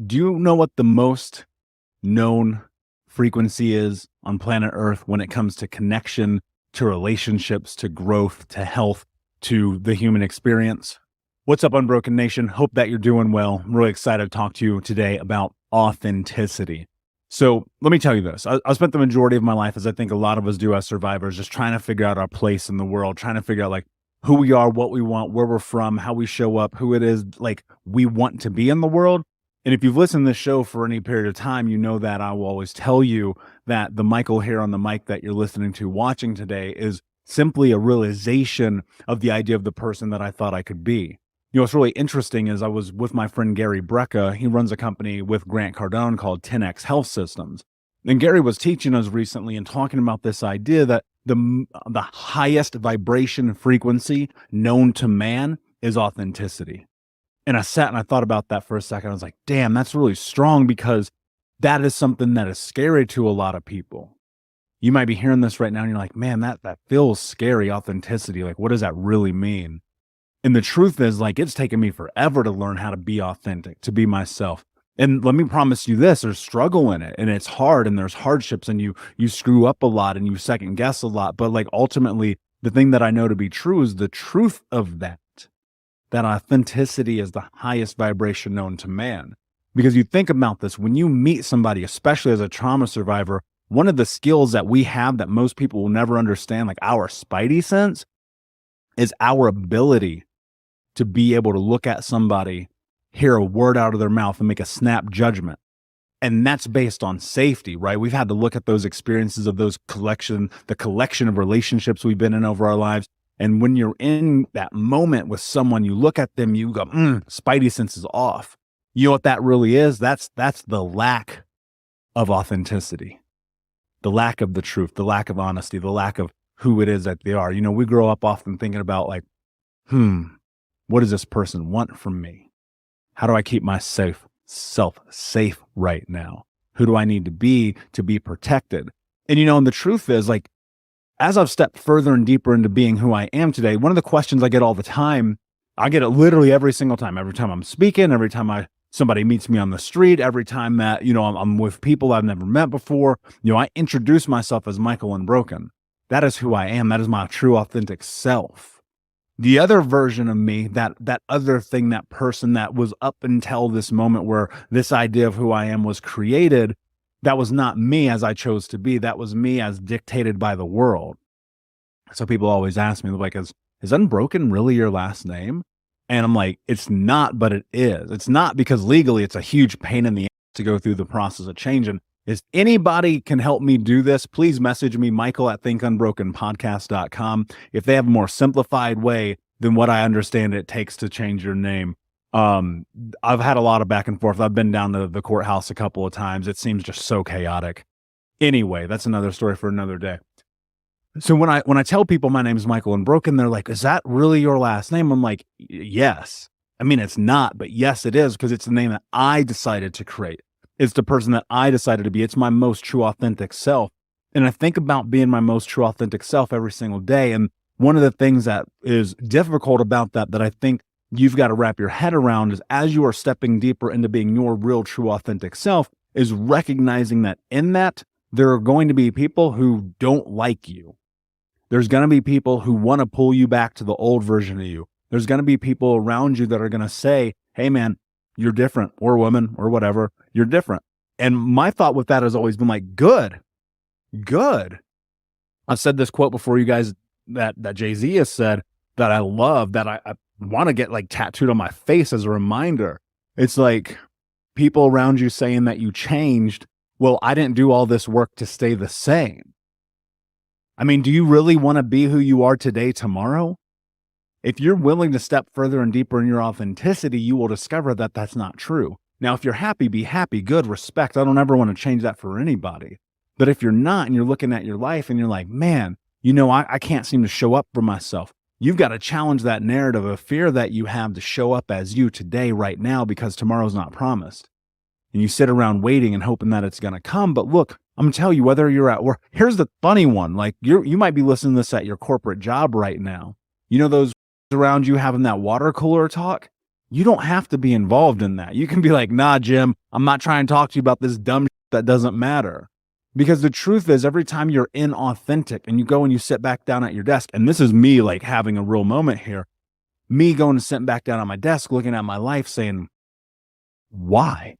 Do you know what the most known frequency is on planet Earth when it comes to connection, to relationships, to growth, to health, to the human experience? What's up, Unbroken Nation? Hope that you're doing well. I'm really excited to talk to you today about authenticity. So let me tell you this. I spent the majority of my life, as I think a lot of us do as survivors, just trying to figure out our place in the world, trying to figure out like who we are, what we want, where we're from, how we show up, who it is like we want to be in the world. And if you've listened to this show for any period of time, you know that I will always tell you that the Michael here on the mic that you're listening to, watching today, is simply a realization of the idea of the person that I thought I could be. You know, what's really interesting is I was with my friend Gary Brecka. He runs a company with Grant Cardone called 10X Health Systems. And Gary was teaching us recently and talking about this idea that the highest vibration frequency known to man is authenticity. And I sat and I thought about that for a second. I was like, damn, that's really strong, because that is something that is scary to a lot of people. You might be hearing this right now and you're like, man, that feels scary, authenticity. Like, what does that really mean? And the truth is, like, it's taken me forever to learn how to be authentic, to be myself. And let me promise you this, there's struggle in it, and it's hard, and there's hardships, and you screw up a lot and you second guess a lot. But like, ultimately, the thing that I know to be true is the truth of that authenticity is the highest vibration known to man. Because you think about this, when you meet somebody, especially as a trauma survivor, one of the skills that we have that most people will never understand, like our spidey sense, is our ability to be able to look at somebody, hear a word out of their mouth, and make a snap judgment. And that's based on safety, right? We've had to look at those experiences of the collection of relationships we've been in over our lives. And when you're in that moment with someone, you look at them, you go, spidey sense is off. You know what that really is? That's the lack of authenticity, the lack of the truth, the lack of honesty, the lack of who it is that they are. You know, we grow up often thinking about like, what does this person want from me? How do I keep myself safe right now? Who do I need to be protected? And, you know, and the truth is, like, as I've stepped further and deeper into being who I am today, one of the questions I get all the time, I get it literally every single time I'm speaking, every time somebody meets me on the street, every time that, you know, I'm with people I've never met before, you know, I introduce myself as Michael Unbroken. That is who I am. That is my true, authentic self. The other version of me, that other thing, that person that was up until this moment where this idea of who I am was created, that was not me as I chose to be. That was me as dictated by the world. So people always ask me, like, is Unbroken really your last name? And I'm like, it's not, but it is. It's not because legally it's a huge pain in the ass to go through the process of changing. If anybody can help me do this, please message me, michael@thinkunbrokenpodcast.com. If they have a more simplified way than what I understand it takes to change your name. I've had a lot of back and forth. I've been down to the courthouse a couple of times. It seems just so chaotic. Anyway, that's another story for another day. So when I tell people my name is Michael Unbroken, they're like, is that really your last name? I'm like, yes. I mean, it's not, but yes, it is, because it's the name that I decided to create. It's the person that I decided to be. It's my most true, authentic self. And I think about being my most true, authentic self every single day. And one of the things that is difficult about that I think you've got to wrap your head around, is as you are stepping deeper into being your real, true, authentic self, is recognizing that in that, there are going to be people who don't like you. There's going to be people who want to pull you back to the old version of you. There's going to be people around you that are going to say, hey, man, you're different, or woman, or whatever, you're different. And my thought with that has always been like, good. I've said this quote before, you guys, that Jay-Z has said, that I love, that I want to get like tattooed on my face as a reminder. It's like people around you saying that you changed. Well, I didn't do all this work to stay the same. I mean, do you really want to be who you are today, tomorrow? If you're willing to step further and deeper in your authenticity, you will discover that that's not true. Now, if you're happy, be happy, good, respect. I don't ever want to change that for anybody. But if you're not, and you're looking at your life and you're like, man, you know, I can't seem to show up for myself. You've got to challenge that narrative of fear that you have to show up as you today, right now, because tomorrow's not promised. And you sit around waiting and hoping that it's going to come. But look, I'm going to tell you, whether you're at work, here's the funny one. Like, you might be listening to this at your corporate job right now. You know, those around you having that water cooler talk, You don't have to be involved in that. You can be like, nah, Jim, I'm not trying to talk to you about this dumb shit that doesn't matter. Because the truth is, every time you're inauthentic and you go and you sit back down at your desk, and this is me like having a real moment here, me going to sit back down on my desk, looking at my life saying, why?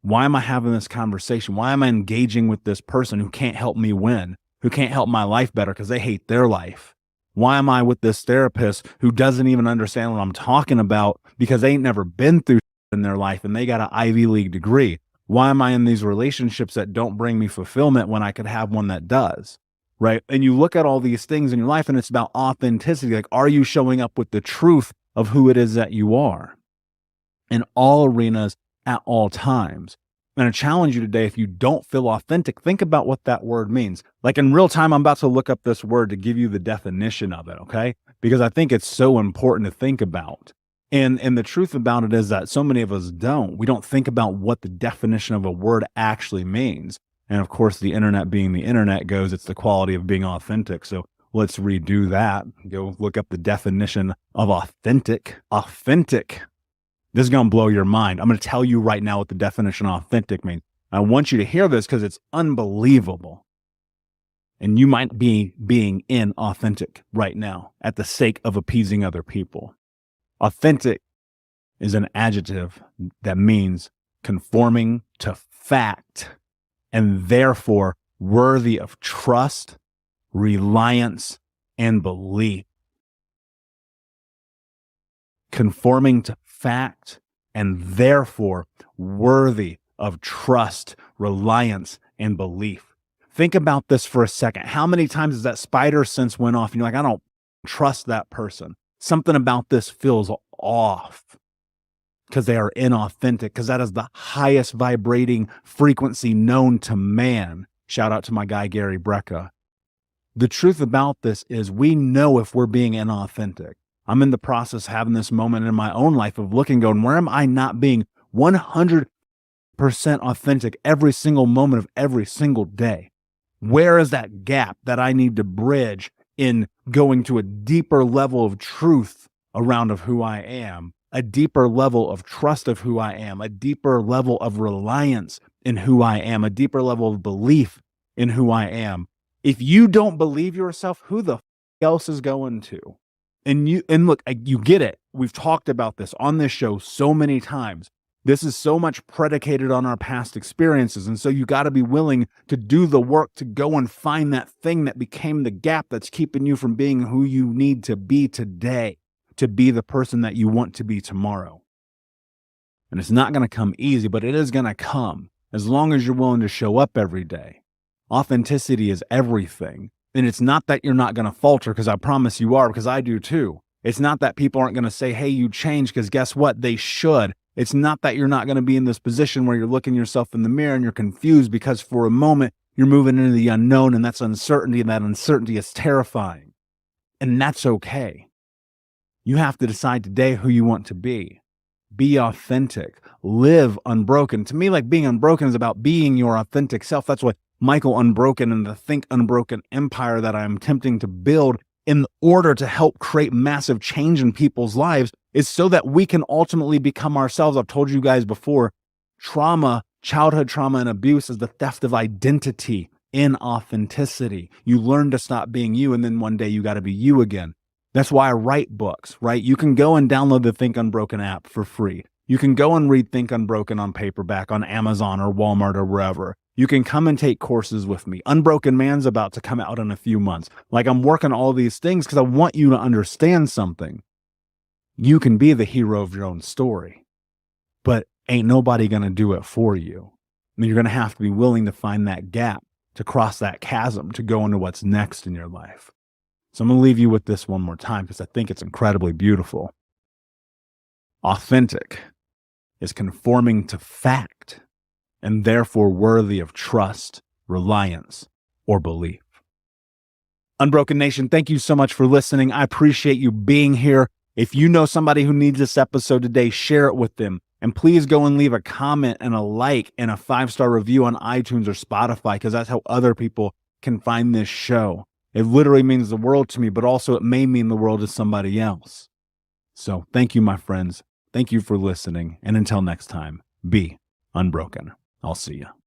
Why am I having this conversation? Why am I engaging with this person who can't help me win, who can't help my life better because they hate their life? Why am I with this therapist who doesn't even understand what I'm talking about because they ain't never been through in their life and they got an Ivy League degree? Why am I in these relationships that don't bring me fulfillment when I could have one that does? Right? And you look at all these things in your life and it's about authenticity. Like, are you showing up with the truth of who it is that you are in all arenas at all times? And I challenge you today, if you don't feel authentic, think about what that word means. Like in real time, I'm about to look up this word to give you the definition of it, okay? Because I think it's so important to think about. And the truth about it is that so many of us don't. We don't think about what the definition of a word actually means. And of course, the internet being the internet goes, it's the quality of being authentic. So let's redo that. Go look up the definition of authentic. Authentic. This is going to blow your mind. I'm going to tell you right now what the definition of authentic means. I want you to hear this because it's unbelievable. And you might be being inauthentic right now at the sake of appeasing other people. Authentic is an adjective that means conforming to fact and therefore worthy of trust, reliance, and belief. Conforming to fact and therefore worthy of trust, reliance, and belief. Think about this for a second. How many times has that spider sense went off and you're like, I don't trust that person. Something about this feels off because they are inauthentic, because that is the highest vibrating frequency known to man. Shout out to my guy, Gary Brecka. The truth about this is we know if we're being inauthentic. I'm in the process of having this moment in my own life of looking, going, where am I not being 100% authentic every single moment of every single day? Where is that gap that I need to bridge in going to a deeper level of truth around of who I am, a deeper level of trust of who I am, a deeper level of reliance in who I am, a deeper level of belief in who I am? If you don't believe yourself, who the else is going to? And look, you get it. We've talked about this on this show so many times. This is so much predicated on our past experiences. And so you got to be willing to do the work to go and find that thing that became the gap that's keeping you from being who you need to be today, to be the person that you want to be tomorrow. And it's not going to come easy, but it is going to come as long as you're willing to show up every day. Authenticity is everything. And it's not that you're not going to falter, because I promise you are, because I do too. It's not that people aren't going to say, hey, you changed, because guess what? They should. It's not that you're not going to be in this position where you're looking yourself in the mirror and you're confused because for a moment you're moving into the unknown, and that's uncertainty, and that uncertainty is terrifying. And that's okay. You have to decide today who you want to be. Be authentic. Live unbroken. To me, like being unbroken is about being your authentic self. That's what Michael Unbroken and the Think Unbroken empire that I'm attempting to build in order to help create massive change in people's lives is so that we can ultimately become ourselves. I've told you guys before, trauma, childhood trauma and abuse is the theft of identity in authenticity. You learn to stop being you, and then one day you got to be you again. That's why I write books, right? You can go and download the Think Unbroken app for free. You can go and read Think Unbroken on paperback on Amazon or Walmart or wherever. You can come and take courses with me. Unbroken Man's about to come out in a few months. Like, I'm working all these things because I want you to understand something. You can be the hero of your own story, but ain't nobody going to do it for you. And you're going to have to be willing to find that gap, to cross that chasm, to go into what's next in your life. So I'm going to leave you with this one more time because I think it's incredibly beautiful. Authentic is conforming to fact and therefore worthy of trust, reliance, or belief. Unbroken Nation, thank you so much for listening. I appreciate you being here. If you know somebody who needs this episode today, share it with them. And please go and leave a comment and a like and a 5-star review on iTunes or Spotify, because that's how other people can find this show. It literally means the world to me, but also it may mean the world to somebody else. So thank you, my friends. Thank you for listening. And until next time, be unbroken. I'll see you.